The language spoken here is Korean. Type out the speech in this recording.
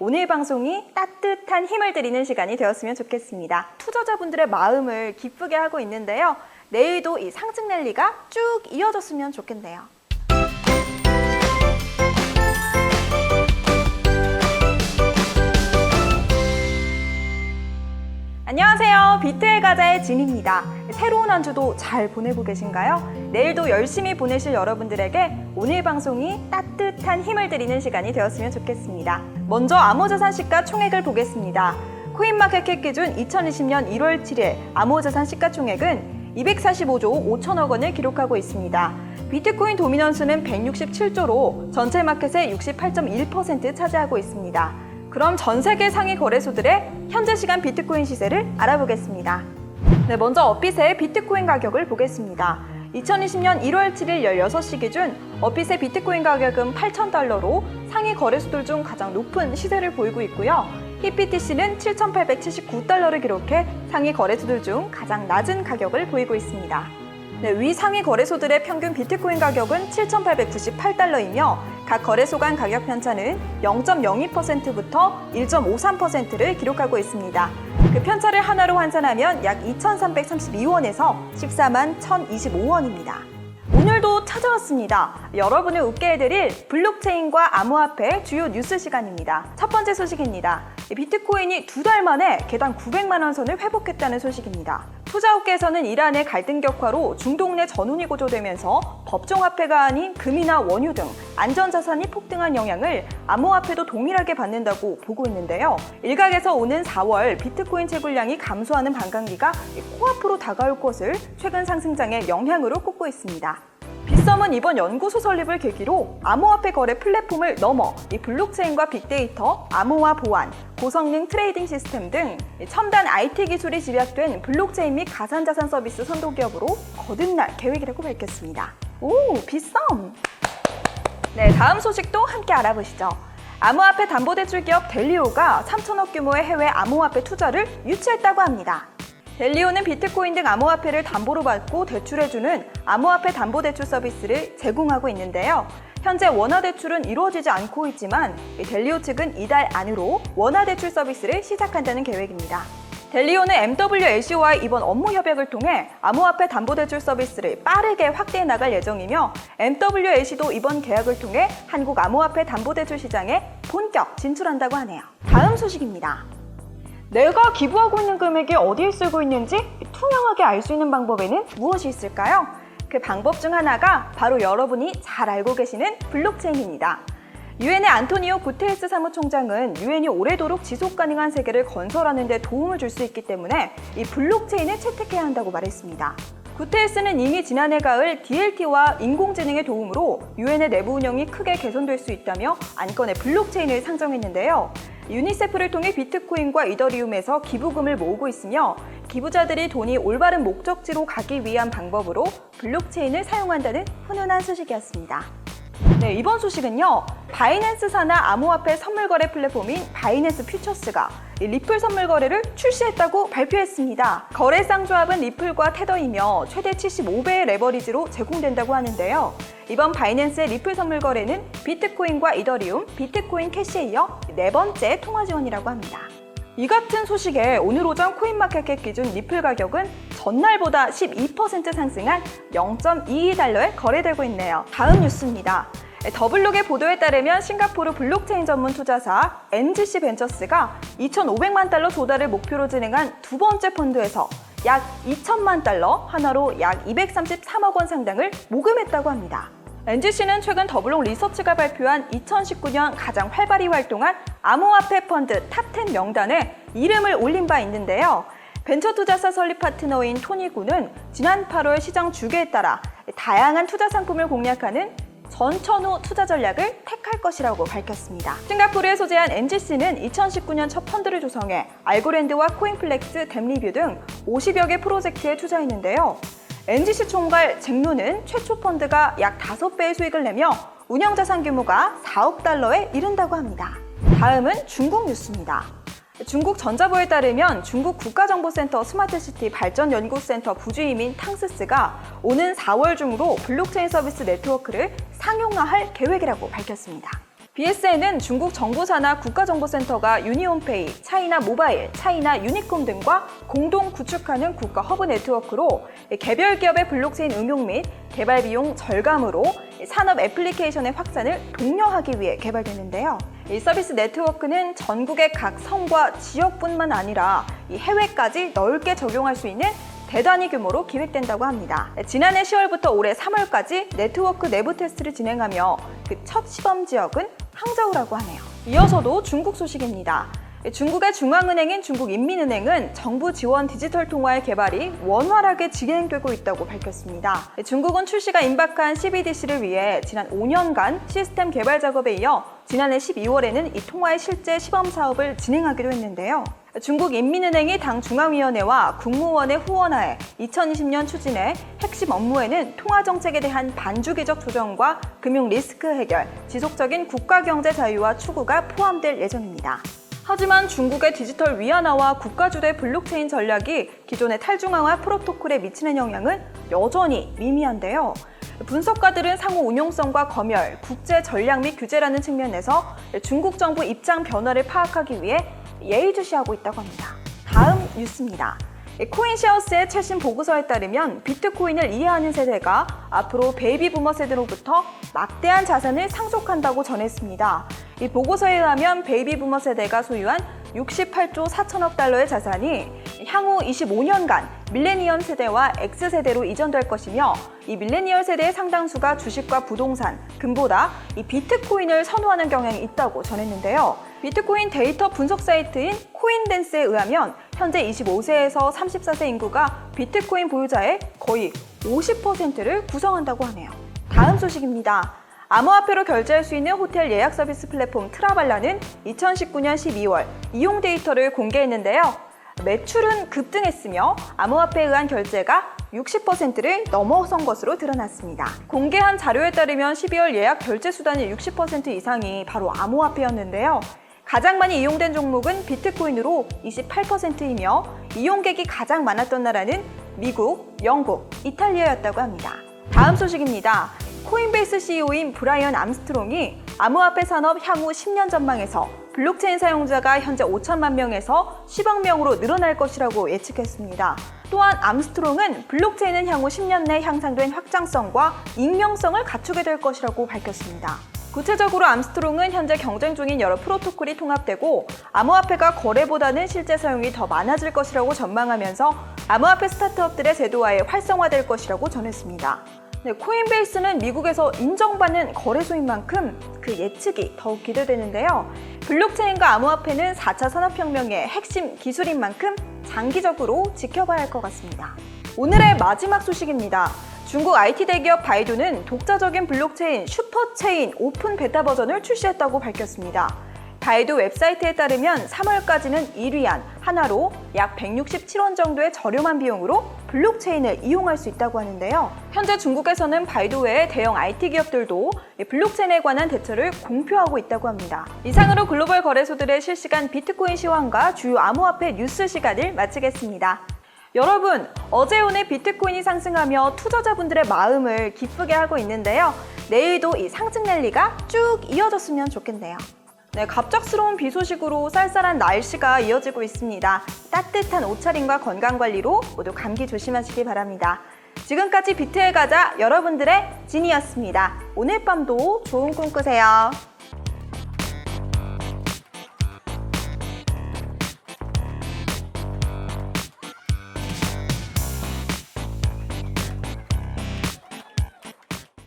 오늘 방송이 따뜻한 힘을 드리는 시간이 되었으면 좋겠습니다. 투자자분들의 마음을 기쁘게 하고 있는데요. 내일도 이 상승 랠리가 쭉 이어졌으면 좋겠네요. 안녕하세요. 비트의 가자의 진입니다. 새로운 한 주도 잘 보내고 계신가요? 내일도 열심히 보내실 여러분들에게 오늘 방송이 따뜻한 힘을 드리는 시간이 되었으면 좋겠습니다. 먼저 암호자산 시가총액을 보겠습니다. 코인마켓캡 기준 2020년 1월 7일 암호자산 시가총액은 245조 5천억 원을 기록하고 있습니다. 비트코인 도미넌스는 167조로 전체 마켓의 68.1% 차지하고 있습니다. 그럼 전 세계 상위 거래소들의 현재 시간 비트코인 시세를 알아보겠습니다. 네, 먼저 업빗의 비트코인 가격을 보겠습니다. 2020년 1월 7일 16시 기준 업빗의 비트코인 가격은 8,000달러로 상위 거래소들 중 가장 높은 시세를 보이고 있고요. HitBTC는 7,879달러를 기록해 상위 거래소들 중 가장 낮은 가격을 보이고 있습니다. 네, 위 상위 거래소들의 평균 비트코인 가격은 7,898달러이며 각 거래소 간 가격 편차는 0.02%부터 1.53%를 기록하고 있습니다. 그 편차를 하나로 환산하면 약 2,332원에서 14만 1,025원입니다. 오늘도 찾아왔습니다. 여러분을 웃게 해드릴 블록체인과 암호화폐 주요 뉴스 시간입니다. 첫 번째 소식입니다. 비트코인이 2달 만에 개당 900만 원 선을 회복했다는 소식입니다. 투자업계에서는 이란의 갈등 격화로 중동 내 전운이 고조되면서 법정화폐가 아닌 금이나 원유 등 안전자산이 폭등한 영향을 암호화폐도 동일하게 받는다고 보고 있는데요. 일각에서 오는 4월 비트코인 채굴량이 감소하는 반감기가 코앞으로 다가올 것을 최근 상승장의 영향으로 꼽고 있습니다. 빗썸은 이번 연구소 설립을 계기로 암호화폐 거래 플랫폼을 넘어 이 블록체인과 빅데이터, 암호화 보안, 고성능 트레이딩 시스템 등 첨단 IT 기술이 집약된 블록체인 및 가상자산 서비스 선도기업으로 거듭날 계획이라고 밝혔습니다. 오, 빗썸! 네, 다음 소식도 함께 알아보시죠. 암호화폐 담보대출 기업 델리오가 3천억 규모의 해외 암호화폐 투자를 유치했다고 합니다. 델리오는 비트코인 등 암호화폐를 담보로 받고 대출해주는 암호화폐 담보대출 서비스를 제공하고 있는데요. 현재 원화대출은 이루어지지 않고 있지만 델리오 측은 이달 안으로 원화대출 서비스를 시작한다는 계획입니다. 델리오는 MWLC와의 이번 업무 협약을 통해 암호화폐 담보대출 서비스를 빠르게 확대해 나갈 예정이며 MWLC도 이번 계약을 통해 한국 암호화폐 담보대출 시장에 본격 진출한다고 하네요. 다음 소식입니다. 내가 기부하고 있는 금액이 어디에 쓰고 있는지 투명하게 알 수 있는 방법에는 무엇이 있을까요? 그 방법 중 하나가 바로 여러분이 잘 알고 계시는 블록체인입니다. 유엔의 안토니오 구테레스 사무총장은 유엔이 오래도록 지속 가능한 세계를 건설하는 데 도움을 줄 수 있기 때문에 이 블록체인을 채택해야 한다고 말했습니다. 구테레스는 이미 지난해 가을 DLT와 인공지능의 도움으로 유엔의 내부 운영이 크게 개선될 수 있다며 안건에 블록체인을 상정했는데요. 유니세프를 통해 비트코인과 이더리움에서 기부금을 모으고 있으며 기부자들이 돈이 올바른 목적지로 가기 위한 방법으로 블록체인을 사용한다는 훈훈한 소식이었습니다. 네, 이번 소식은요. 바이낸스사나 암호화폐 선물거래 플랫폼인 바이낸스 퓨처스가 리플 선물거래를 출시했다고 발표했습니다. 거래상 조합은 리플과 테더이며 최대 75배의 레버리지로 제공된다고 하는데요. 이번 바이낸스의 리플 선물거래는 비트코인과 이더리움, 비트코인 캐시에 이어 4번째 통화 지원이라고 합니다. 이 같은 소식에 오늘 오전 코인마켓캡 기준 리플 가격은 전날보다 12% 상승한 0.22달러에 거래되고 있네요. 다음 뉴스입니다. 더블록의 보도에 따르면 싱가포르 블록체인 전문 투자사 NGC 벤처스가 2,500만 달러 조달을 목표로 진행한 두 번째 펀드에서 약 2천만 달러, 하나로 약 233억 원 상당을 모금했다고 합니다. NGC는 최근 더블록 리서치가 발표한 2019년 가장 활발히 활동한 암호화폐 펀드 탑10 명단에 이름을 올린 바 있는데요. 벤처 투자사 설립 파트너인 토니구는 지난 8월 시장 주계에 따라 다양한 투자 상품을 공략하는 전천후 투자 전략을 택할 것이라고 밝혔습니다. 싱가포르에 소재한 NGC는 2019년 첫 펀드를 조성해 알고랜드와 코인플렉스, 댐리뷰 등 50여 개 프로젝트에 투자했는데요. NGC 총괄 잭루는 최초 펀드가 약 5배의 수익을 내며 운영 자산 규모가 4억 달러에 이른다고 합니다. 다음은 중국 뉴스입니다. 중국 전자보에 따르면 중국 국가정보센터 스마트시티 발전연구센터 부주임인 탕스스가 오는 4월 중으로 블록체인 서비스 네트워크를 상용화할 계획이라고 밝혔습니다. BSN은 중국 정부산하 국가정보센터가 유니온페이, 차이나 모바일, 차이나 유니콤 등과 공동 구축하는 국가 허브 네트워크로 개별 기업의 블록체인 응용 및 개발 비용 절감으로 산업 애플리케이션의 확산을 독려하기 위해 개발됐는데요. 이 서비스 네트워크는 전국의 각 성과 지역뿐만 아니라 이 해외까지 넓게 적용할 수 있는 대단위 규모로 기획된다고 합니다. 지난해 10월부터 올해 3월까지 네트워크 내부 테스트를 진행하며 그 첫 시범 지역은 항저우라고 하네요. 이어서도 중국 소식입니다. 중국의 중앙은행인 중국인민은행은 정부 지원 디지털 통화의 개발이 원활하게 진행되고 있다고 밝혔습니다. 중국은 출시가 임박한 CBDC를 위해 지난 5년간 시스템 개발 작업에 이어 지난해 12월에는 이 통화의 실제 시범 사업을 진행하기로 했는데요. 중국인민은행이 당 중앙위원회와 국무원의 후원하에 2020년 추진해 핵심 업무에는 통화정책에 대한 반주기적 조정과 금융 리스크 해결, 지속적인 국가경제 자유화 추구가 포함될 예정입니다. 하지만 중국의 디지털 위안화와 국가주도의 블록체인 전략이 기존의 탈중앙화 프로토콜에 미치는 영향은 여전히 미미한데요. 분석가들은 상호 운용성과 검열, 국제 전략 및 규제라는 측면에서 중국 정부 입장 변화를 파악하기 위해 예의주시하고 있다고 합니다. 다음 뉴스입니다. 코인시어스의 최신 보고서에 따르면 비트코인을 이해하는 세대가 앞으로 베이비 부머 세대로부터 막대한 자산을 상속한다고 전했습니다. 이 보고서에 의하면 베이비 부머 세대가 소유한 68조 4천억 달러의 자산이 향후 25년간 밀레니엄 세대와 X세대로 이전될 것이며 이 밀레니얼 세대의 상당수가 주식과 부동산, 금보다 이 비트코인을 선호하는 경향이 있다고 전했는데요. 비트코인 데이터 분석 사이트인 코인댄스에 의하면 현재 25세에서 34세 인구가 비트코인 보유자의 거의 50%를 구성한다고 하네요. 다음 소식입니다. 암호화폐로 결제할 수 있는 호텔 예약 서비스 플랫폼 트라발라는 2019년 12월 이용 데이터를 공개했는데요. 매출은 급등했으며 암호화폐에 의한 결제가 60%를 넘어선 것으로 드러났습니다. 공개한 자료에 따르면 12월 예약 결제 수단의 60% 이상이 바로 암호화폐였는데요. 가장 많이 이용된 종목은 비트코인으로 28%이며 이용객이 가장 많았던 나라는 미국, 영국, 이탈리아였다고 합니다. 다음 소식입니다. 코인베이스 CEO인 브라이언 암스트롱이 암호화폐 산업 향후 10년 전망에서 블록체인 사용자가 현재 5천만 명에서 10억 명으로 늘어날 것이라고 예측했습니다. 또한 암스트롱은 블록체인은 향후 10년 내 향상된 확장성과 익명성을 갖추게 될 것이라고 밝혔습니다. 구체적으로 암스트롱은 현재 경쟁 중인 여러 프로토콜이 통합되고 암호화폐가 거래보다는 실제 사용이 더 많아질 것이라고 전망하면서 암호화폐 스타트업들의 제도화에 활성화될 것이라고 전했습니다. 코인베이스는 미국에서 인정받는 거래소인 만큼 그 예측이 더욱 기대되는데요. 블록체인과 암호화폐는 4차 산업혁명의 핵심 기술인 만큼 장기적으로 지켜봐야 할 것 같습니다. 오늘의 마지막 소식입니다. 중국 IT 대기업 바이두는 독자적인 블록체인 슈퍼체인 오픈 베타 버전을 출시했다고 밝혔습니다. 바이두 웹사이트에 따르면 3월까지는 1위안 하나로 약 167원 정도의 저렴한 비용으로 블록체인을 이용할 수 있다고 하는데요. 현재 중국에서는 바이두 외의 대형 IT 기업들도 블록체인에 관한 대처를 공표하고 있다고 합니다. 이상으로 글로벌 거래소들의 실시간 비트코인 시황과 주요 암호화폐 뉴스 시간을 마치겠습니다. 여러분, 어제 오늘 비트코인이 상승하며 투자자분들의 마음을 기쁘게 하고 있는데요. 내일도 이 상승 랠리가 쭉 이어졌으면 좋겠네요. 네, 갑작스러운 비 소식으로 쌀쌀한 날씨가 이어지고 있습니다. 따뜻한 옷차림과 건강관리로 모두 감기 조심하시기 바랍니다. 지금까지 비트에 가자 여러분들의 진이었습니다. 오늘 밤도 좋은 꿈 꾸세요.